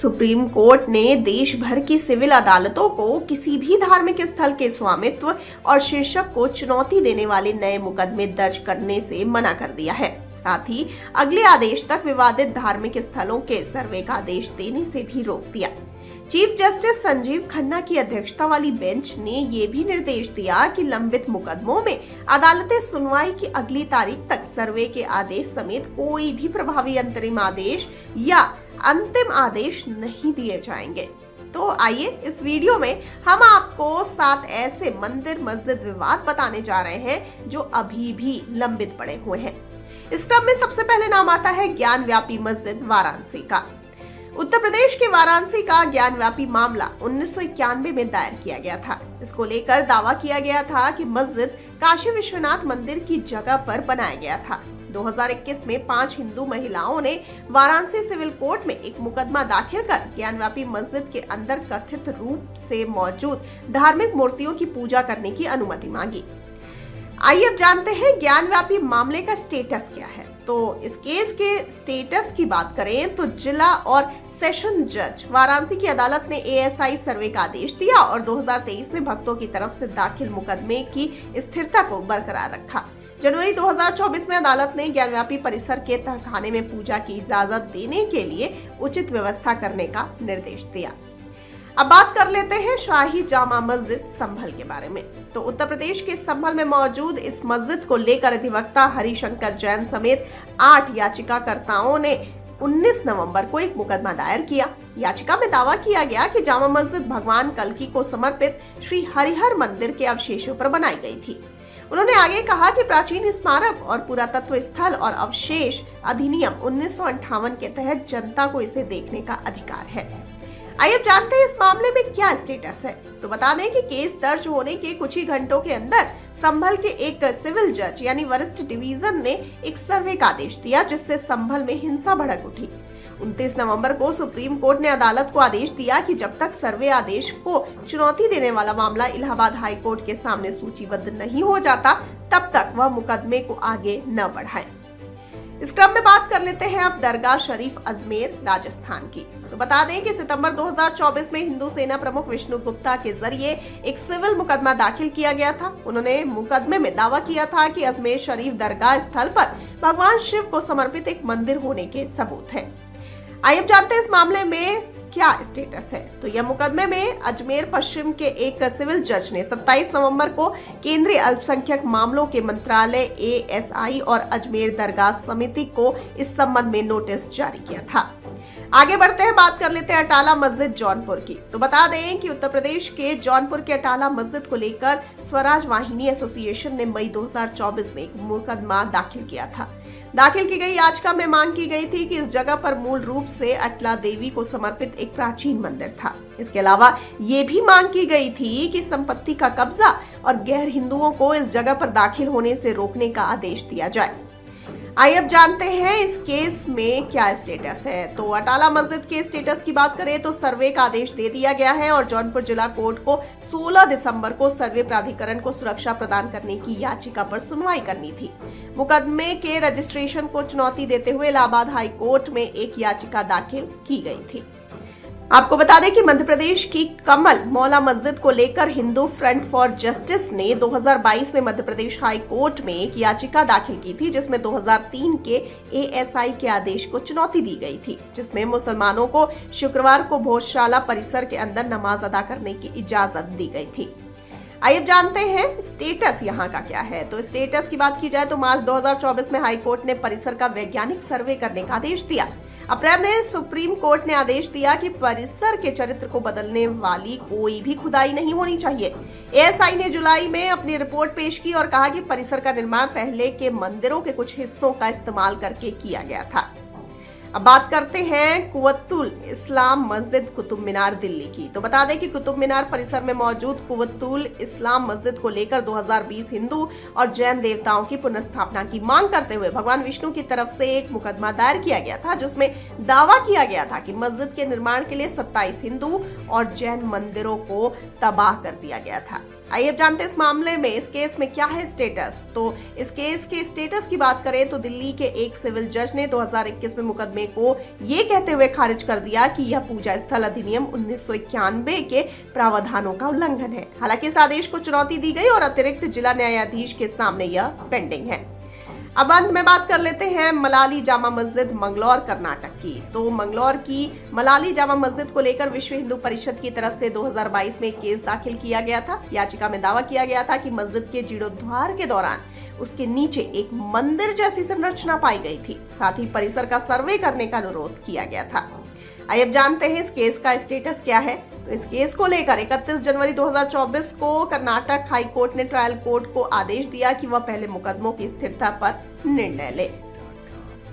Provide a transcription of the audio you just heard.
Supreme court ने देश भर की सिविल अदालतों को किसी भी धार्मिक स्थल के स्वामित्व और शीर्षक को चुनौती देने वाले नए मुकदमे दर्ज करने से मना कर दिया है। साथ ही अगले आदेश तक विवादित धार्मिक स्थलों के सर्वे का आदेश देने से भी रोक दिया। चीफ जस्टिस संजीव खन्ना की अध्यक्षता वाली बेंच ने ये भी निर्देश दिया कि लंबित मुकदमों में अदालतें सुनवाई की अगली तारीख तक सर्वे के आदेश समेत कोई भी प्रभावी अंतरिम आदेश या अंतिम आदेश नहीं दिए जाएंगे। तो आइए इस वीडियो में हम आपको 7 ऐसे मंदिर मस्जिद विवाद बताने जा रहे हैं जो अभी भी लंबित पड़े हुए हैं। इस क्रम में सबसे पहले नाम आता है ज्ञानव्यापी मस्जिद वाराणसी का। उत्तर प्रदेश के वाराणसी का ज्ञानव्यापी मामला 1991 में दायर किया गया था। इसको लेकर दावा किया गया था कि मस्जिद काशी विश्वनाथ मंदिर की जगह पर बनाया गया था। 2021 में 5 हिंदू महिलाओं ने वाराणसी सिविल कोर्ट में एक मुकदमा दाखिल कर ज्ञानव्यापी मस्जिद के अंदर कथित रूप से मौजूद धार्मिक मूर्तियों की पूजा करने की अनुमति मांगी। आइए अब जानते हैं ज्ञानव्यापी मामले का स्टेटस क्या है। तो इस केस के स्टेटस की बात करें तो जिला और सेशन जज वाराणसी की अदालत ने एएसआई सर्वे का आदेश दिया और 2023 में भक्तों की तरफ से दाखिल मुकदमे की स्थिरता को बरकरार रखा। जनवरी 2024 में अदालत ने ज्ञानव्यापी परिसर के तहखाने में पूजा की इजाजत देने के लिए उचित व्यवस्था करने का निर्देश दिया। अब बात कर लेते हैं शाही जामा मस्जिद संभल के बारे में। तो उत्तर प्रदेश के संभल में मौजूद इस मस्जिद को लेकर अधिवक्ता हरिशंकर जैन समेत 8 याचिकाकर्ताओं ने 19 नवंबर को एक मुकदमा दायर किया। याचिका में दावा किया गया कि जामा मस्जिद भगवान कल्की को समर्पित श्री हरिहर मंदिर के अवशेषों पर बनाई गई थी। उन्होंने आगे कहा कि प्राचीन स्मारक और पुरातत्व स्थल और अवशेष अधिनियम 1958 के तहत जनता को इसे देखने का अधिकार है। आइए अब जानते हैं इस मामले में क्या स्टेटस है। तो बता दें कि केस दर्ज होने के कुछ ही घंटों के अंदर संभल के एक सिविल जज यानी वरिष्ठ डिवीजन ने एक सर्वे का आदेश दिया, जिससे संभल में हिंसा भड़क उठी। 29 नवंबर को सुप्रीम कोर्ट ने अदालत को आदेश दिया कि जब तक सर्वे आदेश को चुनौती देने वाला मामला इलाहाबाद हाई कोर्ट के सामने सूचीबद्ध नहीं हो जाता, तब तक वह मुकदमे को आगे न बढ़ाए। इस क्रम में बात कर लेते हैं अब दरगाह शरीफ अजमेर राजस्थान की। तो बता दें कि सितंबर 2024 में हिंदू सेना प्रमुख विष्णु गुप्ता के जरिए एक सिविल मुकदमा दाखिल किया गया था। उन्होंने मुकदमे में दावा किया था कि अजमेर शरीफ दरगाह स्थल पर भगवान शिव को समर्पित एक मंदिर होने के सबूत हैं। आइए अब जानते हैं इस मामले में क्या स्टेटस है। तो यह मुकदमे में अजमेर पश्चिम के एक सिविल जज ने 27 नवंबर को केंद्रीय अल्पसंख्यक मामलों के मंत्रालय एएसआई और अजमेर दरगाह समिति को इस संबंध में नोटिस जारी किया था। आगे बढ़ते हैं, बात कर लेते हैं अटाला मस्जिद जौनपुर की। तो बता दें कि उत्तर प्रदेश के जौनपुर के अटाला मस्जिद को लेकर स्वराज वाहिनी एसोसिएशन ने मई 2024 में एक मुकदमा दाखिल किया था। दाखिल की गई याचिका में मांग की गई थी कि इस जगह पर मूल रूप से अटला देवी को समर्पित एक प्राचीन मंदिर था। इसके अलावा ये भी मांग की गई थी कि संपत्ति का कब्जा और गैर हिंदुओं को इस जगह पर दाखिल होने से रोकने का आदेश दिया जाए। आइए अब जानते हैं इस केस में क्या स्टेटस है। तो अटाला मस्जिद के स्टेटस की बात करें तो सर्वे का आदेश दे दिया गया है और जौनपुर जिला कोर्ट को 16 दिसंबर को सर्वे प्राधिकरण को सुरक्षा प्रदान करने की याचिका पर सुनवाई करनी थी। मुकदमे के रजिस्ट्रेशन को चुनौती देते हुए इलाहाबाद हाई कोर्ट में एक याचिका दाखिल की गई थी। आपको बता दें कि मध्य प्रदेश की कमल मौला मस्जिद को लेकर हिंदू फ्रंट फॉर जस्टिस ने 2022 में मध्य प्रदेश हाई कोर्ट में एक याचिका दाखिल की थी, जिसमें 2003 के एएसआई के आदेश को चुनौती दी गई थी, जिसमें मुसलमानों को शुक्रवार को भोजशाला परिसर के अंदर नमाज अदा करने की इजाजत दी गई थी। आइए अब जानते हैं स्टेटस यहाँ का क्या है। तो स्टेटस की बात की जाए तो मार्च 2024 में हाई कोर्ट ने परिसर का वैज्ञानिक सर्वे करने का आदेश दिया। अप्रैल में सुप्रीम कोर्ट ने आदेश दिया कि परिसर के चरित्र को बदलने वाली कोई भी खुदाई नहीं होनी चाहिए। एएसआई ने जुलाई में अपनी रिपोर्ट पेश की और कहा कि परिसर का निर्माण पहले के मंदिरों के कुछ हिस्सों का इस्तेमाल करके किया गया था। अब बात करते हैं कुवत्तुल इस्लाम मस्जिद कुतुब मीनार दिल्ली की। तो बता दें कि कुतुब मीनार परिसर में मौजूद कुवत्तुल इस्लाम मस्जिद को लेकर 2020 हिंदू और जैन देवताओं की पुनर्स्थापना की मांग करते हुए भगवान विष्णु की तरफ से एक मुकदमा दायर किया गया था, जिसमें दावा किया गया था कि मस्जिद के निर्माण के लिए 27 हिंदू और जैन मंदिरों को तबाह कर दिया गया था। आइए अब जानते हैं इस मामले में, इस केस में क्या है स्टेटस। तो इस केस के स्टेटस की बात करें तो दिल्ली के एक सिविल जज ने 2021 में मुकदमे मुकदमे को ये कहते हुए खारिज कर दिया कि यह पूजा स्थल अधिनियम 1991 के प्रावधानों का उल्लंघन है। हालांकि इस आदेश को चुनौती दी गई और अतिरिक्त जिला न्यायाधीश के सामने यह पेंडिंग है। अब अंत में बात कर लेते हैं मलाली जामा मस्जिद मंगलौर कर्नाटक की। तो मंगलौर की मलाली जामा मस्जिद को लेकर विश्व हिंदू परिषद की तरफ से 2022 में एक केस दाखिल किया गया था। याचिका में दावा किया गया था कि मस्जिद के जीर्णोद्धार के दौरान उसके नीचे एक मंदिर जैसी संरचना पाई गई थी। साथ ही परिसर का सर्वे करने का अनुरोध किया गया था। आइए अब जानते हैं इस केस का स्टेटस क्या है। तो इस केस को लेकर 31 जनवरी 2024 को कर्नाटक हाई कोर्ट ने ट्रायल कोर्ट को आदेश दिया कि वह पहले मुकदमों की स्थिरता पर निर्णय ले।